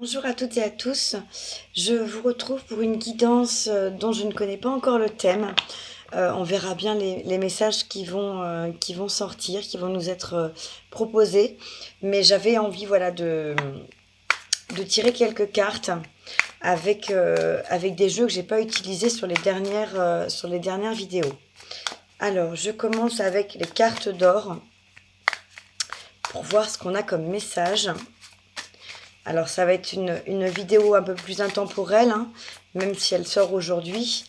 Bonjour à toutes et à tous, je vous retrouve pour une guidance dont je ne connais pas encore le thème. On verra bien les messages qui vont sortir, qui vont nous être proposés. Mais j'avais envie voilà, de tirer quelques cartes avec des jeux que j'ai pas utilisés sur les dernières vidéos. Alors, je commence avec les cartes d'or pour voir ce qu'on a comme message. Alors ça va être une vidéo un peu plus intemporelle, hein, même si elle sort aujourd'hui.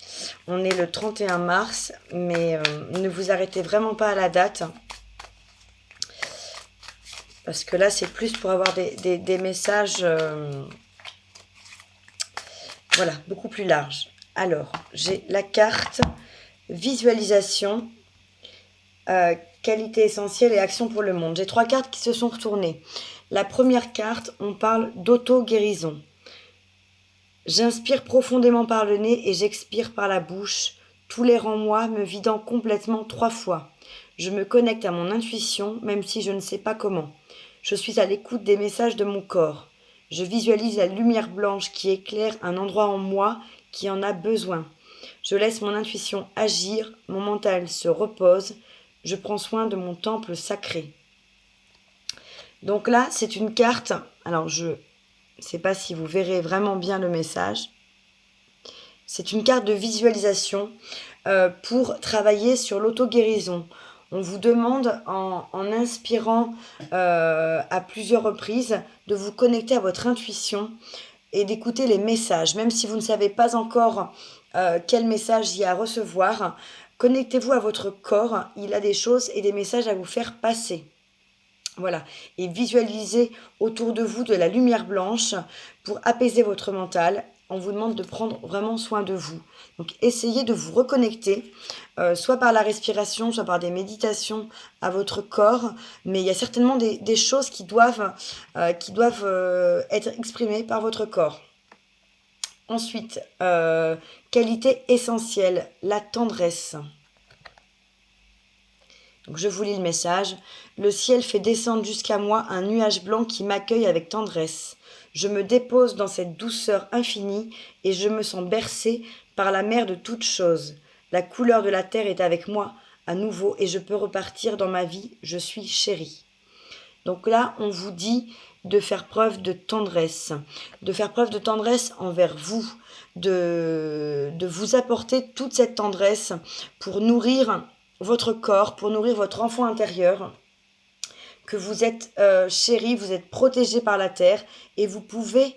On est le 31 mars, mais ne vous arrêtez vraiment pas à la date. Parce que là, c'est plus pour avoir des messages voilà, beaucoup plus larges. Alors, j'ai la carte visualisation, qualité essentielle et action pour le monde. J'ai 3 cartes qui se sont retournées. La première carte, on parle d'auto-guérison. J'inspire profondément par le nez et j'expire par la bouche, tout l'air en moi me vidant complètement 3 fois. Je me connecte à mon intuition, même si je ne sais pas comment. Je suis à l'écoute des messages de mon corps. Je visualise la lumière blanche qui éclaire un endroit en moi qui en a besoin. Je laisse mon intuition agir, mon mental se repose. Je prends soin de mon temple sacré. Donc là, c'est une carte. Alors, je ne sais pas si vous verrez vraiment bien le message. C'est une carte de visualisation pour travailler sur l'auto-guérison. On vous demande, en inspirant à plusieurs reprises, de vous connecter à votre intuition et d'écouter les messages. Même si vous ne savez pas encore quel message il y a à recevoir, connectez-vous à votre corps. Il a des choses et des messages à vous faire passer. Voilà, et visualisez autour de vous de la lumière blanche pour apaiser votre mental. On vous demande de prendre vraiment soin de vous. Donc essayez de vous reconnecter, soit par la respiration, soit par des méditations à votre corps. Mais il y a certainement des choses qui doivent être exprimées par votre corps. Ensuite, qualité essentielle, la tendresse. Donc je vous lis le message. Le ciel fait descendre jusqu'à moi un nuage blanc qui m'accueille avec tendresse. Je me dépose dans cette douceur infinie et je me sens bercée par la mer de toutes choses. La couleur de la terre est avec moi à nouveau et je peux repartir dans ma vie. Je suis chérie. Donc là, on vous dit de faire preuve de tendresse envers vous, de vous apporter toute cette tendresse pour nourrir votre corps, pour nourrir votre enfant intérieur, que vous êtes chéri, vous êtes protégé par la terre et vous pouvez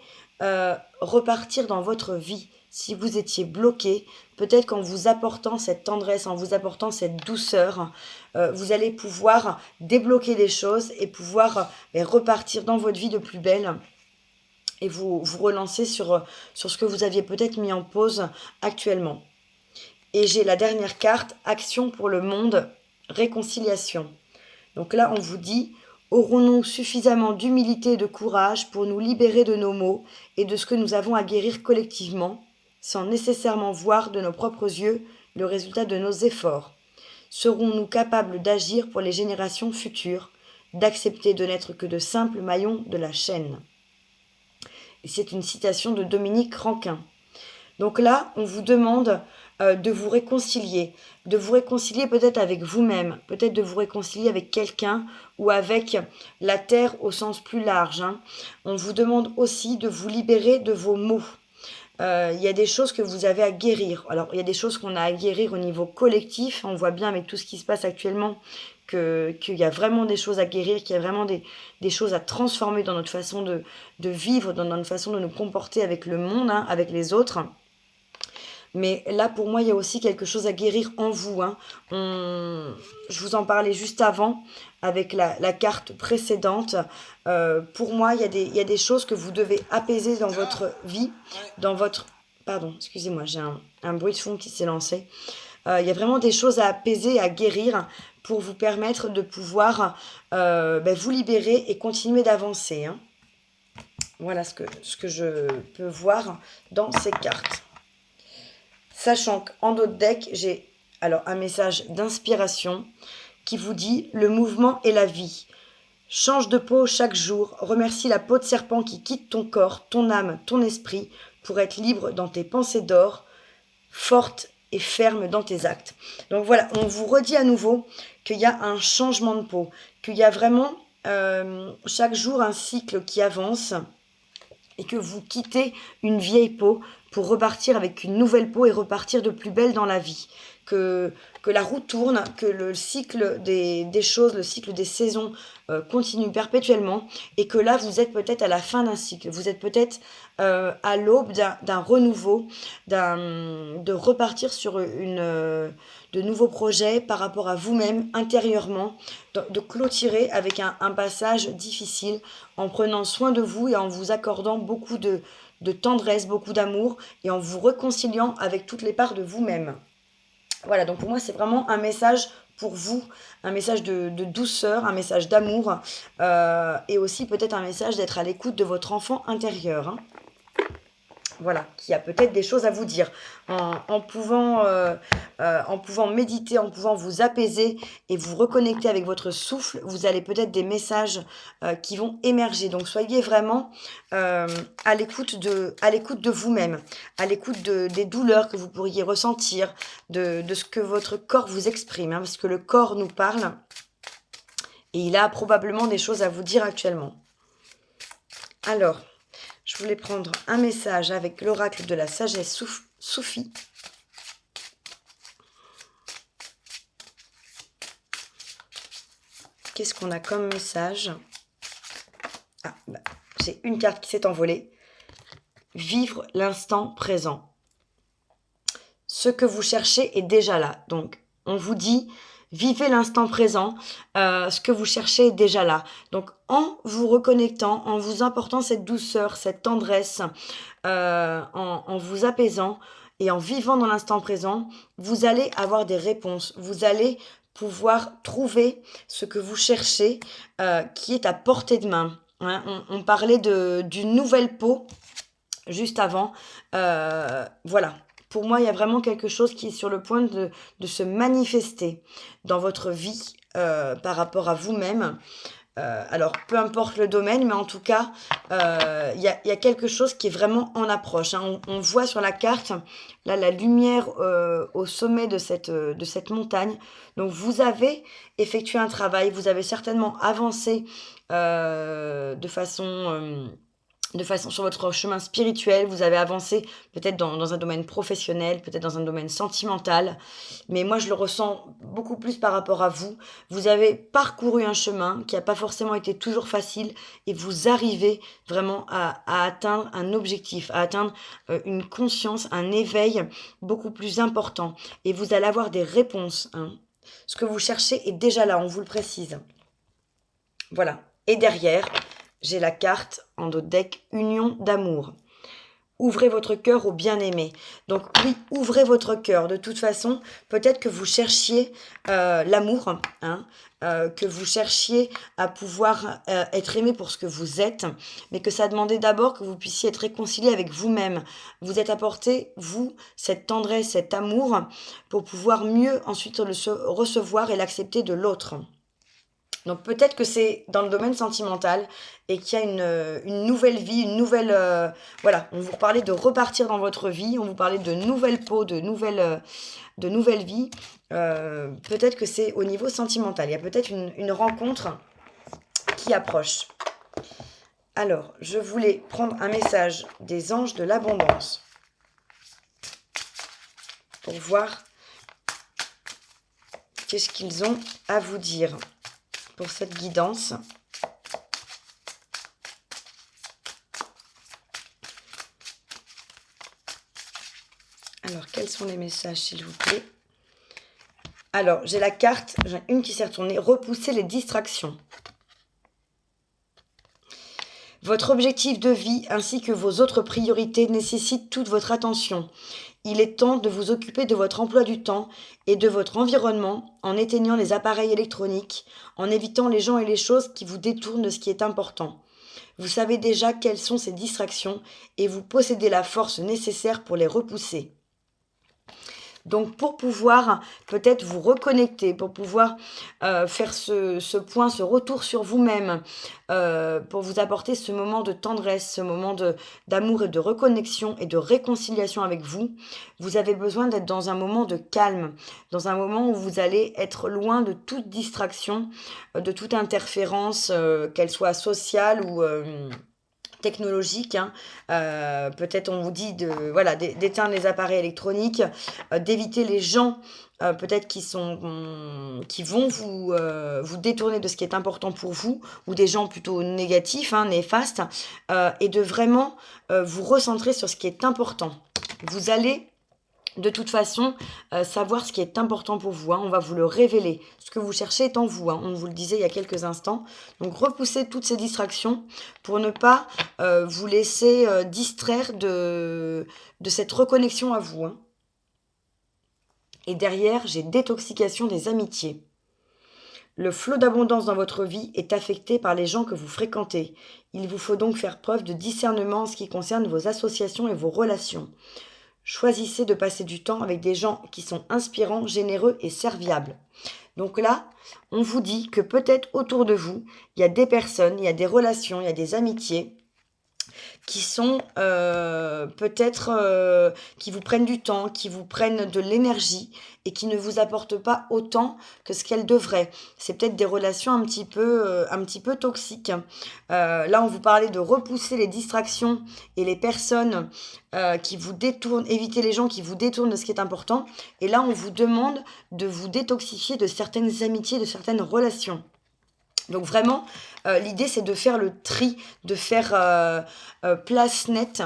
repartir dans votre vie. Si vous étiez bloqué, peut-être qu'en vous apportant cette tendresse, en vous apportant cette douceur, vous allez pouvoir débloquer des choses et pouvoir repartir dans votre vie de plus belle et vous relancer sur ce que vous aviez peut-être mis en pause actuellement. Et j'ai la dernière carte, action pour le monde, réconciliation. Donc là, on vous dit, aurons-nous suffisamment d'humilité et de courage pour nous libérer de nos maux et de ce que nous avons à guérir collectivement, sans nécessairement voir de nos propres yeux le résultat de nos efforts? Serons-nous capables d'agir pour les générations futures, d'accepter de n'être que de simples maillons de la chaîne? Et c'est une citation de Dominique Rankin. Donc là, on vous demande de vous réconcilier peut-être avec vous-même, peut-être de vous réconcilier avec quelqu'un ou avec la terre au sens plus large, hein. On vous demande aussi de vous libérer de vos maux. Il y a des choses que vous avez à guérir. Alors, il y a des choses qu'on a à guérir au niveau collectif. On voit bien avec tout ce qui se passe actuellement qu'il y a vraiment des choses à guérir, qu'il y a vraiment des choses à transformer dans notre façon de vivre, dans notre façon de nous comporter avec le monde, hein, avec les autres. Mais là, pour moi, il y a aussi quelque chose à guérir en vous, hein. Je vous en parlais juste avant avec la carte précédente. Pour moi, il y a des choses que vous devez apaiser dans votre vie, dans votre... Pardon, excusez-moi, j'ai un bruit de fond qui s'est lancé. Il y a vraiment des choses à apaiser, à guérir pour vous permettre de pouvoir vous libérer et continuer d'avancer, hein. Voilà ce que je peux voir dans ces cartes. Sachant qu'en d'autres decks, j'ai alors un message d'inspiration qui vous dit « Le mouvement est la vie. Change de peau chaque jour. Remercie la peau de serpent qui quitte ton corps, ton âme, ton esprit, pour être libre dans tes pensées d'or, forte et ferme dans tes actes. Donc voilà, on vous redit à nouveau qu'il y a un changement de peau, qu'il y a vraiment chaque jour un cycle qui avance et que vous quittez une vieille peau pour repartir avec une nouvelle peau et repartir de plus belle dans la vie. Que la roue tourne, que le cycle des choses, le cycle des saisons continue perpétuellement et que là, vous êtes peut-être à la fin d'un cycle. Vous êtes peut-être à l'aube d'un renouveau, de repartir sur de nouveaux projets par rapport à vous-même intérieurement, de clôturer avec un passage difficile en prenant soin de vous et en vous accordant beaucoup de tendresse, beaucoup d'amour et en vous réconciliant avec toutes les parts de vous-même. Voilà, donc pour moi, c'est vraiment un message pour vous, un message de douceur, un message d'amour et aussi peut-être un message d'être à l'écoute de votre enfant intérieur. Hein. Voilà, qui a peut-être des choses à vous dire. En pouvant méditer, en pouvant vous apaiser et vous reconnecter avec votre souffle, vous allez peut-être des messages qui vont émerger. Donc soyez vraiment à l'écoute de vous-même, à l'écoute des douleurs que vous pourriez ressentir, de ce que votre corps vous exprime, hein, parce que le corps nous parle et il a probablement des choses à vous dire actuellement. Alors, je voulais prendre un message avec l'oracle de la sagesse soufie. Qu'est-ce qu'on a comme message? Ah, bah, j'ai une carte qui s'est envolée. Vivre l'instant présent. Ce que vous cherchez est déjà là. Donc, on vous dit, vivez l'instant présent. Ce que vous cherchez est déjà là. Donc, en vous reconnectant, en vous apportant cette douceur, cette tendresse, en vous apaisant et en vivant dans l'instant présent, vous allez avoir des réponses. Vous allez pouvoir trouver ce que vous cherchez qui est à portée de main. Hein, on parlait d'une nouvelle peau juste avant. Voilà. Pour moi, il y a vraiment quelque chose qui est sur le point de se manifester dans votre vie par rapport à vous-même. Alors, peu importe le domaine, mais en tout cas, il y a quelque chose qui est vraiment en approche. Hein. On voit sur la carte, là, la lumière au sommet de cette montagne. Donc, vous avez effectué un travail, vous avez certainement avancé de façon sur votre chemin spirituel, vous avez avancé peut-être dans un domaine professionnel, peut-être dans un domaine sentimental, mais moi je le ressens beaucoup plus par rapport à vous. Vous avez parcouru un chemin qui n'a pas forcément été toujours facile et vous arrivez vraiment à atteindre un objectif, à atteindre une conscience, un éveil beaucoup plus important et vous allez avoir des réponses. Hein. Ce que vous cherchez est déjà là, on vous le précise. Voilà. Et derrière, j'ai la carte en dos de deck, union d'amour. Ouvrez votre cœur au bien-aimé. Donc oui, ouvrez votre cœur. De toute façon, peut-être que vous cherchiez l'amour, hein, que vous cherchiez à pouvoir être aimé pour ce que vous êtes, mais que ça demandait d'abord que vous puissiez être réconcilié avec vous-même. Vous êtes apporté, vous, cette tendresse, cet amour, pour pouvoir mieux ensuite le recevoir et l'accepter de l'autre. Donc peut-être que c'est dans le domaine sentimental et qu'il y a une nouvelle vie, une nouvelle... voilà, on vous parlait de repartir dans votre vie, on vous parlait de nouvelles peaux, de nouvelles vies. Peut-être que c'est au niveau sentimental. Il y a peut-être une rencontre qui approche. Alors, je voulais prendre un message des anges de l'abondance pour voir qu'est-ce qu'ils ont à vous dire pour cette guidance. Alors, quels sont les messages, s'il vous plaît? Alors, j'ai la carte, j'ai une qui s'est retournée, repousser les distractions. Votre objectif de vie ainsi que vos autres priorités nécessitent toute votre attention. Il est temps de vous occuper de votre emploi du temps et de votre environnement en éteignant les appareils électroniques, en évitant les gens et les choses qui vous détournent de ce qui est important. Vous savez déjà quelles sont ces distractions et vous possédez la force nécessaire pour les repousser. Donc pour pouvoir peut-être vous reconnecter, pour pouvoir faire ce point, ce retour sur vous-même, pour vous apporter ce moment de tendresse, ce moment d'amour et de reconnexion et de réconciliation avec vous, vous avez besoin d'être dans un moment de calme, dans un moment où vous allez être loin de toute distraction, de toute interférence, qu'elle soit sociale ou technologique, hein. Peut-être on vous dit voilà, d'éteindre les appareils électroniques, d'éviter les gens peut-être qui vont vous détourner de ce qui est important pour vous, ou des gens plutôt négatifs, hein, néfastes, et de vraiment vous recentrer sur ce qui est important. Vous allez de toute façon, savoir ce qui est important pour vous, hein, on va vous le révéler. Ce que vous cherchez est en vous, hein, on vous le disait il y a quelques instants. Donc repoussez toutes ces distractions pour ne pas vous laisser distraire de cette reconnexion à vous, hein. Et derrière, j'ai détoxication des amitiés. Le flot d'abondance dans votre vie est affecté par les gens que vous fréquentez. Il vous faut donc faire preuve de discernement en ce qui concerne vos associations et vos relations. Choisissez de passer du temps avec des gens qui sont inspirants, généreux et serviables. Donc là, on vous dit que peut-être autour de vous, il y a des personnes, il y a des relations, il y a des amitiés qui sont peut-être qui vous prennent du temps, qui vous prennent de l'énergie et qui ne vous apportent pas autant que ce qu'elles devraient. C'est peut-être des relations un petit peu toxiques. Là, on vous parlait de repousser les distractions et les personnes qui vous détournent, éviter les gens qui vous détournent de ce qui est important. Et là, on vous demande de vous détoxifier de certaines amitiés, de certaines relations. Donc vraiment, l'idée c'est de faire le tri, de faire place nette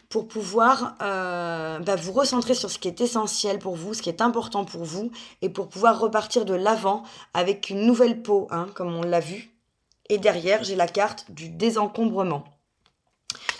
pour pouvoir vous recentrer sur ce qui est essentiel pour vous, ce qui est important pour vous, et pour pouvoir repartir de l'avant avec une nouvelle peau, hein, comme on l'a vu. Et derrière, j'ai la carte du désencombrement.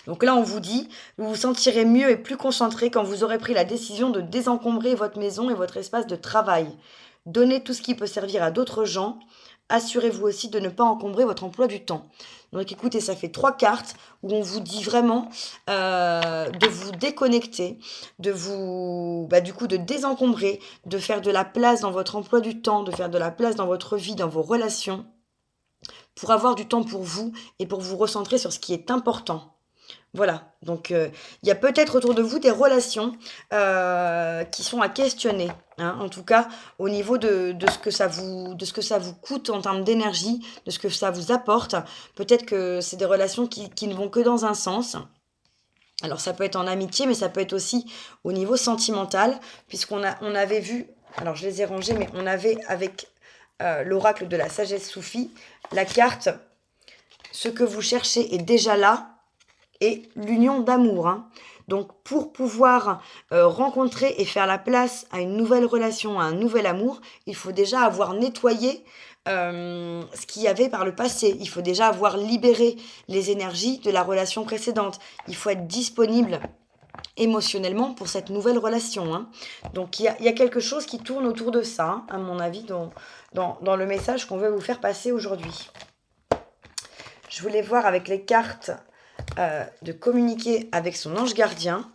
Donc là, on vous dit, vous vous sentirez mieux et plus concentré quand vous aurez pris la décision de désencombrer votre maison et votre espace de travail. Donnez tout ce qui peut servir à d'autres gens. Assurez-vous aussi de ne pas encombrer votre emploi du temps. Donc écoutez, ça fait 3 cartes où on vous dit vraiment de vous déconnecter, de vous, du coup, de désencombrer, de faire de la place dans votre emploi du temps, de faire de la place dans votre vie, dans vos relations, pour avoir du temps pour vous et pour vous recentrer sur ce qui est important. Voilà, donc il y a peut-être autour de vous des relations qui sont à questionner, hein. En tout cas, au niveau de ce que ça vous coûte en termes d'énergie, de ce que ça vous apporte. Peut-être que c'est des relations qui ne vont que dans un sens. Alors ça peut être en amitié, mais ça peut être aussi au niveau sentimental, on avait vu, alors je les ai rangés, mais on avait avec l'oracle de la sagesse soufie, la carte « Ce que vous cherchez est déjà là », et l'union d'amour, hein. Donc pour pouvoir rencontrer et faire la place à une nouvelle relation, à un nouvel amour, il faut déjà avoir nettoyé ce qu'il y avait par le passé. Il faut déjà avoir libéré les énergies de la relation précédente. Il faut être disponible émotionnellement pour cette nouvelle relation, hein. Donc il y a quelque chose qui tourne autour de ça, hein, à mon avis, dans le message qu'on veut vous faire passer aujourd'hui. Je voulais voir avec les cartes de communiquer avec son ange gardien.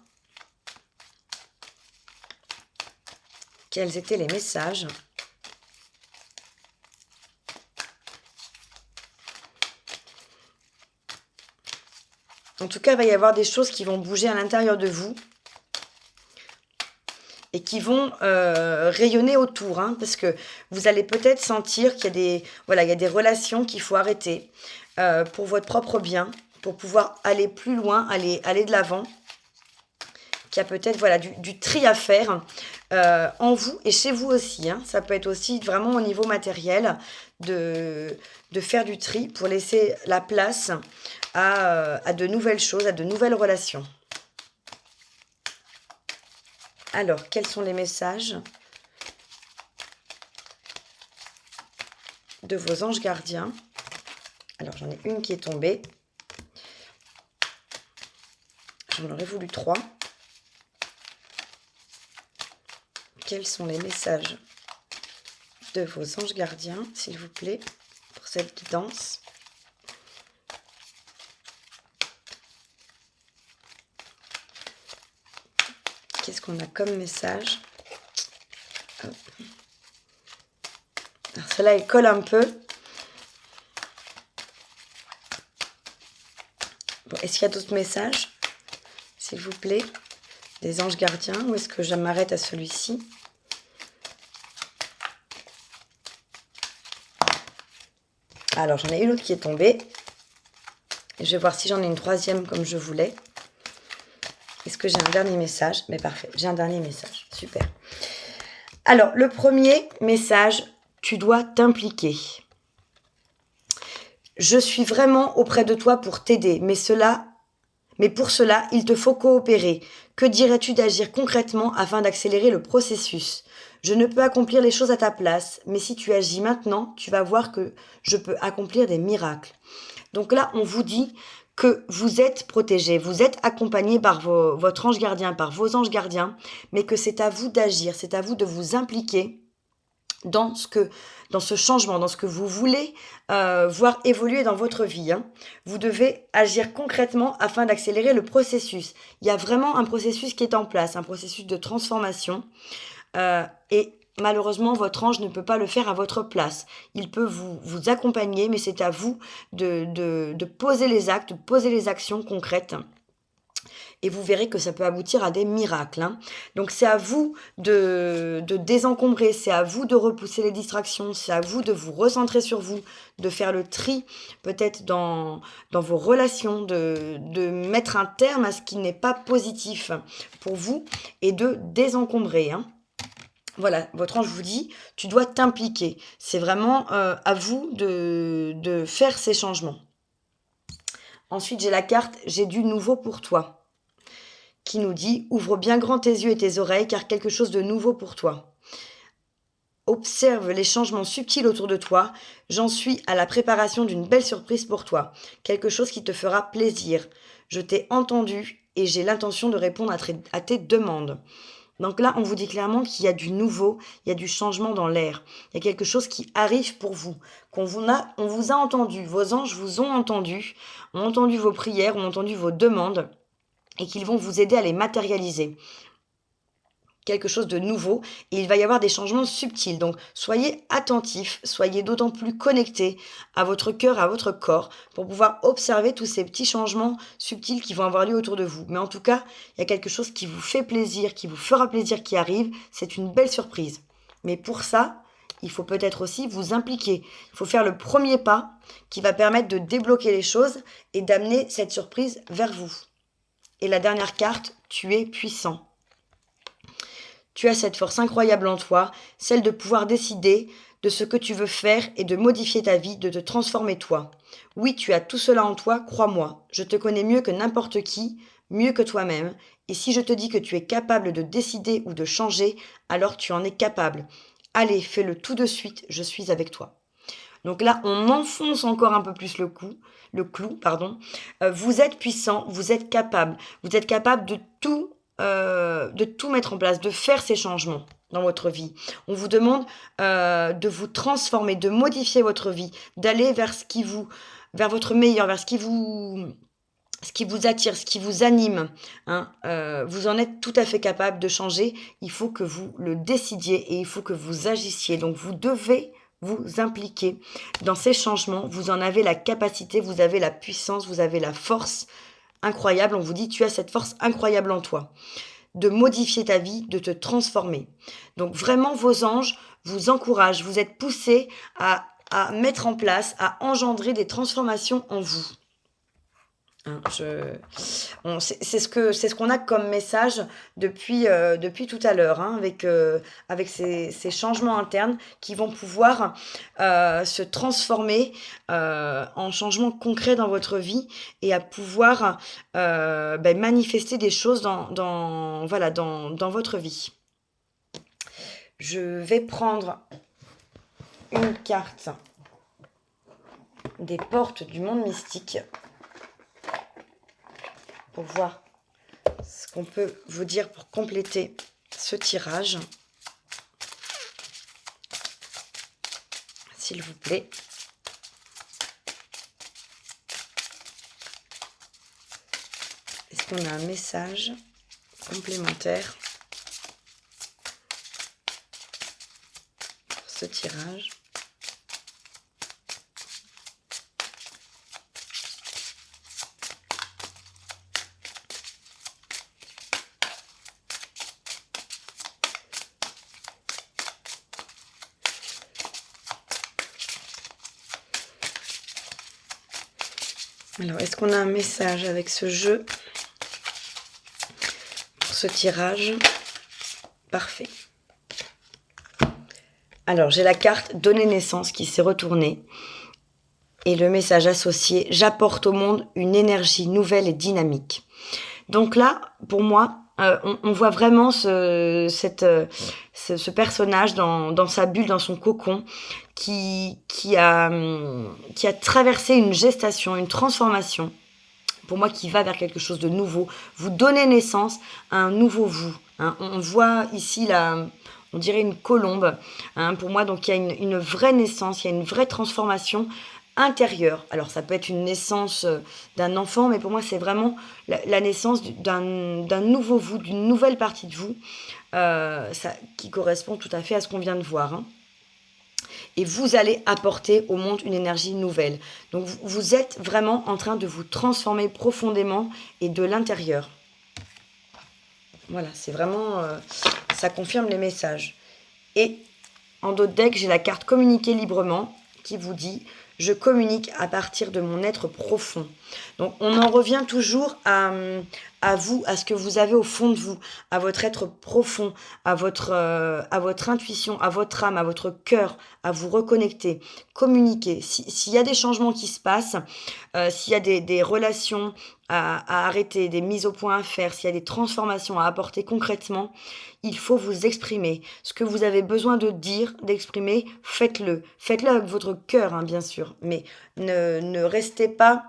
Quels étaient les messages? En tout cas, il va y avoir des choses qui vont bouger à l'intérieur de vous et qui vont rayonner autour, hein, parce que vous allez peut-être sentir qu'il y a des relations qu'il faut arrêter pour votre propre bien, pour pouvoir aller plus loin, aller de l'avant, qu'il y a peut-être du tri à faire en vous et chez vous aussi, hein. Ça peut être aussi vraiment au niveau matériel de faire du tri pour laisser la place à de nouvelles choses, à de nouvelles relations. Alors, quels sont les messages de vos anges gardiens? Alors, j'en ai une qui est tombée. J'en aurais voulu 3. Quels sont les messages de vos anges gardiens, s'il vous plaît, pour cette guidance? Qu'est-ce qu'on a comme message? Alors celle-là, elle colle un peu. Bon, est-ce qu'il y a d'autres messages, s'il vous plaît, des anges gardiens, ou est-ce que je m'arrête à celui-ci? Alors, j'en ai une autre qui est tombée. Je vais voir si j'en ai une troisième comme je voulais. Est-ce que j'ai un dernier message? Mais parfait, j'ai un dernier message. Super. Alors, le premier message, tu dois t'impliquer. Je suis vraiment auprès de toi pour t'aider, mais pour cela, il te faut coopérer. Que dirais-tu d'agir concrètement afin d'accélérer le processus? Je ne peux accomplir les choses à ta place, mais si tu agis maintenant, tu vas voir que je peux accomplir des miracles. Donc là, on vous dit que vous êtes protégé, vous êtes accompagné par votre ange gardien, par vos anges gardiens, mais que c'est à vous d'agir, c'est à vous de vous impliquer dans ce changement, dans ce que vous voulez voir évoluer dans votre vie. Vous devez agir concrètement afin d'accélérer le processus. Il y a vraiment un processus qui est en place, un processus de transformation. Et malheureusement, votre ange ne peut pas le faire à votre place. Il peut vous accompagner, mais c'est à vous de poser les actes, de poser les actions concrètes. Et vous verrez que ça peut aboutir à des miracles. Donc c'est à vous de désencombrer, c'est à vous de repousser les distractions, c'est à vous de vous recentrer sur vous, de faire le tri peut-être dans vos relations, de mettre un terme à ce qui n'est pas positif pour vous et de désencombrer. Voilà, votre ange vous dit, tu dois t'impliquer. C'est vraiment à vous de faire ces changements. Ensuite, j'ai la carte « J'ai du nouveau pour toi » qui nous dit « Ouvre bien grand tes yeux et tes oreilles, car quelque chose de nouveau pour toi. Observe les changements subtils autour de toi. J'en suis à la préparation d'une belle surprise pour toi. Quelque chose qui te fera plaisir. Je t'ai entendu et j'ai l'intention de répondre à tes demandes. » Donc là, on vous dit clairement qu'il y a du nouveau, il y a du changement dans l'air. Il y a quelque chose qui arrive pour vous, on vous a entendu, vos anges vous ont entendu vos prières, ont entendu vos demandes, et qu'ils vont vous aider à les matérialiser. Quelque chose de nouveau, et il va y avoir des changements subtils. Donc, soyez attentifs, soyez d'autant plus connectés à votre cœur, à votre corps, pour pouvoir observer tous ces petits changements subtils qui vont avoir lieu autour de vous. Mais en tout cas, il y a quelque chose qui vous fait plaisir, qui vous fera plaisir, qui arrive. C'est une belle surprise. Mais pour ça, il faut peut-être aussi vous impliquer. Il faut faire le premier pas qui va permettre de débloquer les choses et d'amener cette surprise vers vous. Et la dernière carte, tu es puissant. Tu as cette force incroyable en toi, celle de pouvoir décider de ce que tu veux faire et de modifier ta vie, de te transformer toi. Oui, tu as tout cela en toi, crois-moi. Je te connais mieux que n'importe qui, mieux que toi-même. Et si je te dis que tu es capable de décider ou de changer, alors tu en es capable. Allez, fais-le tout de suite, je suis avec toi. Donc là, on enfonce encore un peu plus le clou. Vous êtes puissant, vous êtes capable. Vous êtes capable de tout mettre en place, de faire ces changements dans votre vie. On vous demande de vous transformer, de modifier votre vie, d'aller vers votre meilleur, vers ce qui vous attire, ce qui vous anime. Vous en êtes tout à fait capable de changer. Il faut que vous le décidiez et il faut que vous agissiez. Donc vous devez vous impliquer dans ces changements. Vous en avez la capacité, vous avez la puissance, vous avez la force incroyable. On vous dit, tu as cette force incroyable en toi de modifier ta vie, de te transformer. Donc vraiment, vos anges vous encouragent. Vous êtes poussés à mettre en place, à engendrer des transformations en vous. C'est ce qu'on a comme message depuis tout à l'heure, avec ces changements internes qui vont pouvoir se transformer en changements concrets dans votre vie et à pouvoir manifester des choses dans votre vie. Je vais prendre une carte des portes du monde mystique pour voir ce qu'on peut vous dire pour compléter ce tirage. S'il vous plaît. Est-ce qu'on a un message complémentaire ? ce tirage. Alors, est-ce qu'on a un message avec ce jeu pour ce tirage? Parfait. Alors, j'ai la carte Donner naissance qui s'est retournée. Et le message associé, j'apporte au monde une énergie nouvelle et dynamique. Donc là, pour moi, on voit vraiment ce personnage dans sa bulle, dans son cocon, qui a traversé une gestation, une transformation, pour moi qui va vers quelque chose de nouveau. Vous donnez naissance à un nouveau vous. Hein. On voit ici on dirait une colombe. Hein, pour moi, donc il y a une vraie naissance, il y a une vraie transformation intérieure. Alors ça peut être une naissance d'un enfant, mais pour moi c'est vraiment la naissance d'un nouveau vous, d'une nouvelle partie de vous, qui correspond tout à fait à ce qu'on vient de voir. Hein. Et vous allez apporter au monde une énergie nouvelle. Donc vous êtes vraiment en train de vous transformer profondément et de l'intérieur. Voilà, c'est vraiment... ça confirme les messages. Et en dos de deck, j'ai la carte Communiquer librement qui vous dit « Je communique à partir de mon être profond ». Donc on en revient toujours à vous, à ce que vous avez au fond de vous, à votre être profond, à votre intuition, à votre âme, à votre cœur, à vous reconnecter, communiquer. S'il y a des changements qui se passent, s'il y a des relations à arrêter, des mises au point à faire, s'il y a des transformations à apporter concrètement, il faut vous exprimer. Ce que vous avez besoin de dire, d'exprimer, faites-le. Faites-le avec votre cœur, hein, bien sûr. Mais ne restez pas...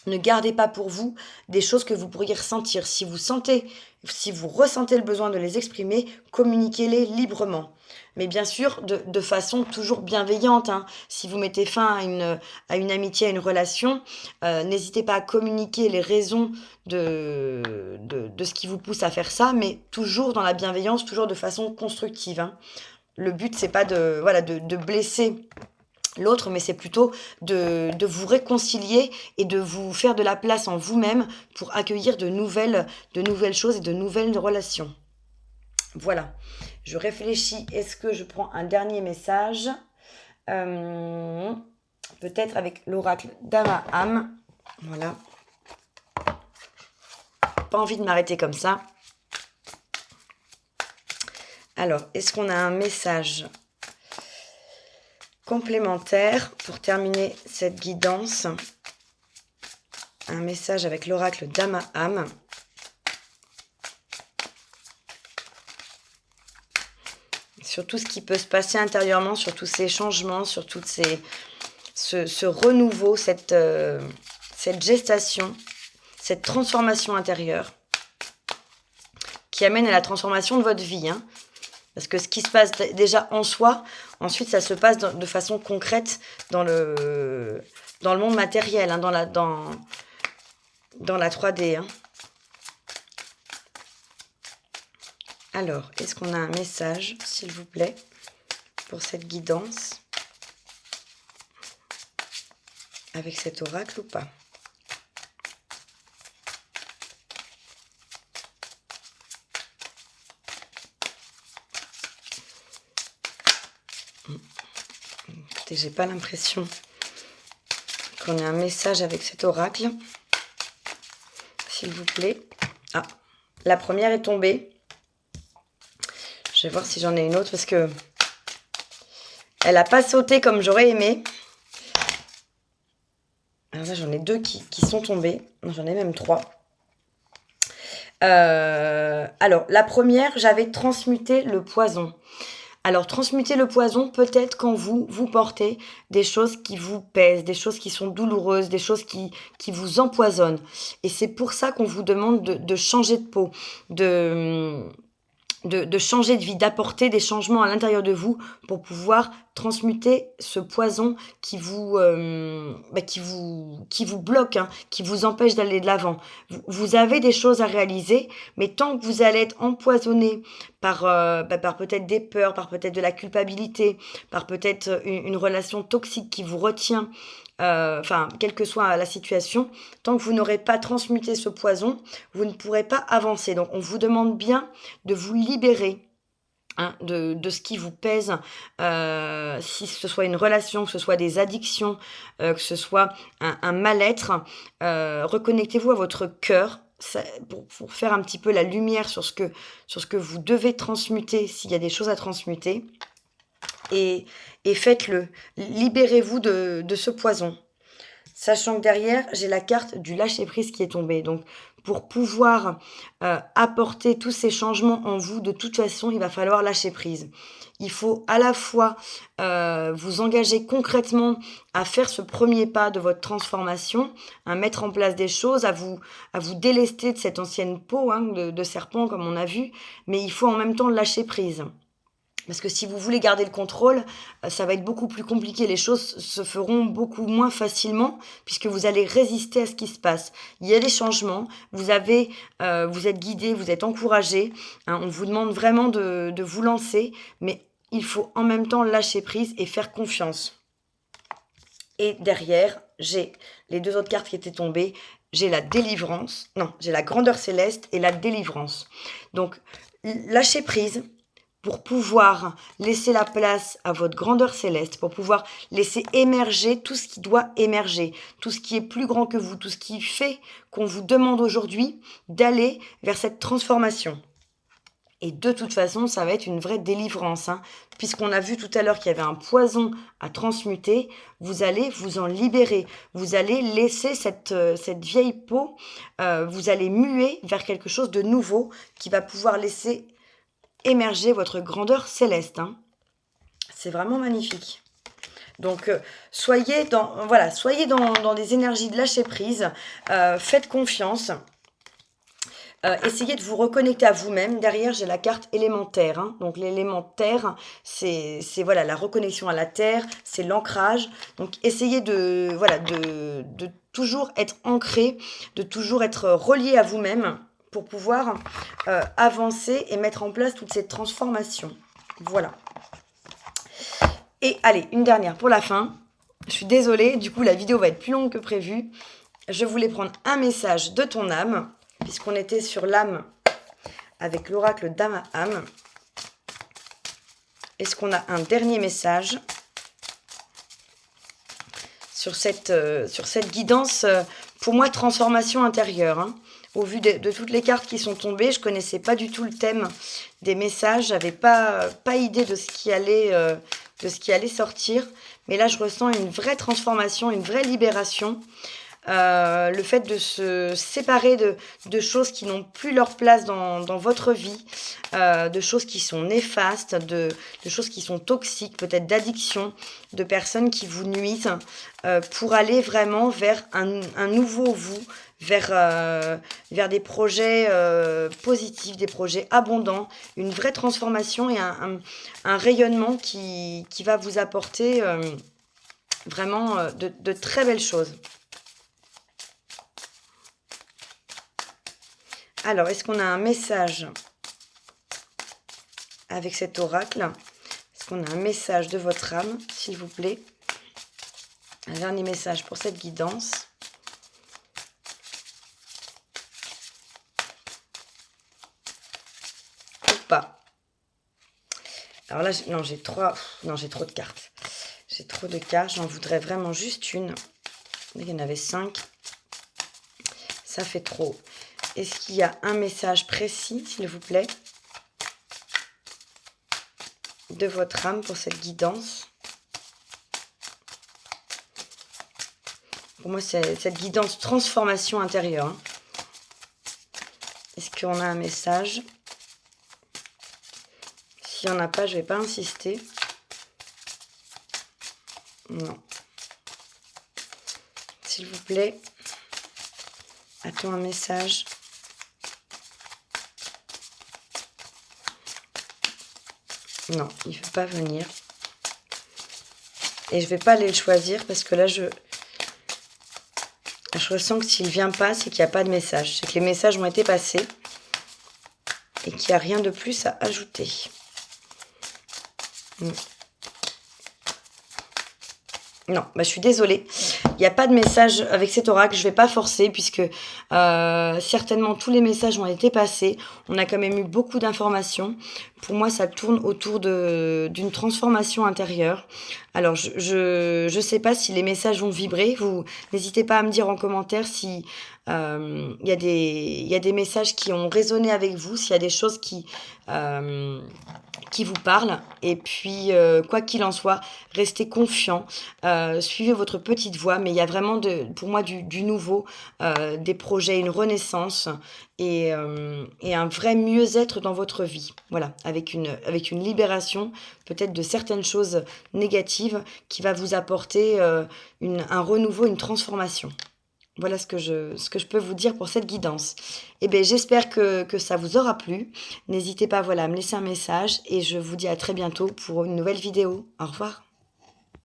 Ne gardez pas pour vous des choses que vous pourriez ressentir. Si vous ressentez le besoin de les exprimer, communiquez-les librement. Mais bien sûr, de façon toujours bienveillante. Hein. Si vous mettez fin à une amitié, à une relation, n'hésitez pas à communiquer les raisons de ce qui vous pousse à faire ça, mais toujours dans la bienveillance, toujours de façon constructive. Hein. Le but, c'est pas de blesser l'autre, mais c'est plutôt de vous réconcilier et de vous faire de la place en vous-même pour accueillir de nouvelles choses et de nouvelles relations. Voilà. Je réfléchis, est-ce que je prends un dernier message peut-être avec l'oracle d'Amaham. Voilà. Pas envie de m'arrêter comme ça. Alors, est-ce qu'on a un message complémentaire pour terminer cette guidance? Un message avec l'oracle d'Amaham. Sur tout ce qui peut se passer intérieurement, sur tous ces changements, sur tout ce renouveau, cette gestation, cette transformation intérieure qui amène à la transformation de votre vie. Hein. Parce que ce qui se passe déjà en soi, ensuite ça se passe de façon concrète dans le monde matériel, hein, dans la 3D. Hein. Alors, est-ce qu'on a un message, s'il vous plaît, pour cette guidance avec cet oracle ou pas? Écoutez, j'ai pas l'impression qu'on ait un message avec cet oracle. S'il vous plaît. Ah, la première est tombée. Je vais voir si j'en ai une autre parce que elle n'a pas sauté comme j'aurais aimé. Alors là, j'en ai deux qui sont tombées. J'en ai même 3. Alors, la première, j'avais transmuté le poison. Alors, transmuter le poison, peut-être quand vous portez des choses qui vous pèsent, des choses qui sont douloureuses, des choses qui vous empoisonnent. Et c'est pour ça qu'on vous demande de changer de peau, de changer de vie, d'apporter des changements à l'intérieur de vous pour pouvoir transmuter ce poison qui vous bloque, hein, qui vous empêche d'aller de l'avant. Vous avez des choses à réaliser, mais tant que vous allez être empoisonné par peut-être des peurs, par peut-être de la culpabilité, par peut-être une relation toxique qui vous retient, quelle que soit la situation, tant que vous n'aurez pas transmuté ce poison, vous ne pourrez pas avancer. Donc on vous demande bien de vous libérer, hein, de ce qui vous pèse, si ce soit une relation, que ce soit des addictions, que ce soit un mal-être. Reconnectez-vous à votre cœur pour faire un petit peu la lumière sur ce que vous devez transmuter, s'il y a des choses à transmuter. Et faites-le. Libérez-vous de ce poison. Sachant que derrière, j'ai la carte du lâcher-prise qui est tombée. Donc, pour pouvoir apporter tous ces changements en vous, de toute façon, il va falloir lâcher prise. Il faut à la fois vous engager concrètement à faire ce premier pas de votre transformation, à mettre en place des choses, à vous délester de cette ancienne peau, hein, de serpent, comme on a vu, mais il faut en même temps lâcher prise. Parce que si vous voulez garder le contrôle, ça va être beaucoup plus compliqué. Les choses se feront beaucoup moins facilement puisque vous allez résister à ce qui se passe. Il y a des changements, vous êtes guidé, vous êtes encouragé, hein, on vous demande vraiment de vous lancer, mais il faut en même temps lâcher prise et faire confiance. Et derrière, j'ai les 2 autres cartes qui étaient tombées. J'ai la délivrance, non, j'ai la grandeur céleste et la délivrance. Donc, lâcher prise pour pouvoir laisser la place à votre grandeur céleste, pour pouvoir laisser émerger tout ce qui doit émerger, tout ce qui est plus grand que vous, tout ce qui fait qu'on vous demande aujourd'hui d'aller vers cette transformation. Et de toute façon, ça va être une vraie délivrance, hein, puisqu'on a vu tout à l'heure qu'il y avait un poison à transmuter. Vous allez vous en libérer. Vous allez laisser cette vieille peau, vous allez muer vers quelque chose de nouveau qui va pouvoir laisser émerger votre grandeur céleste, hein. C'est vraiment magnifique. Donc, soyez dans des énergies de lâcher prise. Faites confiance. Essayez de vous reconnecter à vous-même. Derrière, j'ai la carte élémentaire, hein. Donc, l'élémentaire, c'est la reconnexion à la terre, c'est l'ancrage. Donc, essayez de toujours être ancré, de toujours être relié à vous-même pour pouvoir avancer et mettre en place toute cette transformation. Voilà. Et allez, une dernière pour la fin. Je suis désolée, du coup la vidéo va être plus longue que prévu. Je voulais prendre un message de ton âme, puisqu'on était sur l'âme avec l'oracle d'âme à âme. Est-ce qu'on a un dernier message sur cette guidance, pour moi, transformation intérieure, hein. Au vu de toutes les cartes qui sont tombées, je ne connaissais pas du tout le thème des messages. Je n'avais pas idée de ce qui allait sortir. Mais là, je ressens une vraie transformation, une vraie libération. Le fait de se séparer de choses qui n'ont plus leur place dans votre vie, de choses qui sont néfastes, de choses qui sont toxiques, peut-être d'addiction, de personnes qui vous nuisent, pour aller vraiment vers un nouveau vous, vers des projets positifs, des projets abondants, une vraie transformation et un rayonnement qui va vous apporter vraiment de très belles choses. Alors, est-ce qu'on a un message avec cet oracle? Est-ce qu'on a un message de votre âme, s'il vous plaît? Un dernier message pour cette guidance. Ou pas. Alors là, j'ai trop de cartes. J'ai trop de cartes, j'en voudrais vraiment juste une. Il y en avait 5. Ça fait trop. Est-ce qu'il y a un message précis, s'il vous plaît, de votre âme pour cette guidance? Pour moi, c'est cette guidance transformation intérieure, hein. Est-ce qu'on a un message? S'il n'y en a pas, je ne vais pas insister. Non. S'il vous plaît, a-t-on un message? Non, il ne veut pas venir. Et je vais pas aller le choisir parce que là, je ressens que s'il vient pas, c'est qu'il n'y a pas de message. C'est que les messages ont été passés et qu'il n'y a rien de plus à ajouter. Non, bah, je suis désolée. Il n'y a pas de message avec cet oracle. Je ne vais pas forcer puisque certainement tous les messages ont été passés. On a quand même eu beaucoup d'informations. Pour moi, ça tourne autour d'une transformation intérieure. Alors, je sais pas si les messages vont vibrer. Vous n'hésitez pas à me dire en commentaire si il y a des messages qui ont résonné avec vous, s'il y a des choses qui vous parlent. Et puis, quoi qu'il en soit, restez confiants. Suivez votre petite voix, mais il y a vraiment pour moi du nouveau, des projets, une renaissance et un vrai mieux-être dans votre vie. Voilà, avec une libération peut-être de certaines choses négatives qui va vous apporter un renouveau, une transformation. Voilà ce que je peux vous dire pour cette guidance. Eh bien, j'espère que ça vous aura plu. N'hésitez pas, voilà, à me laisser un message et je vous dis à très bientôt pour une nouvelle vidéo. Au revoir.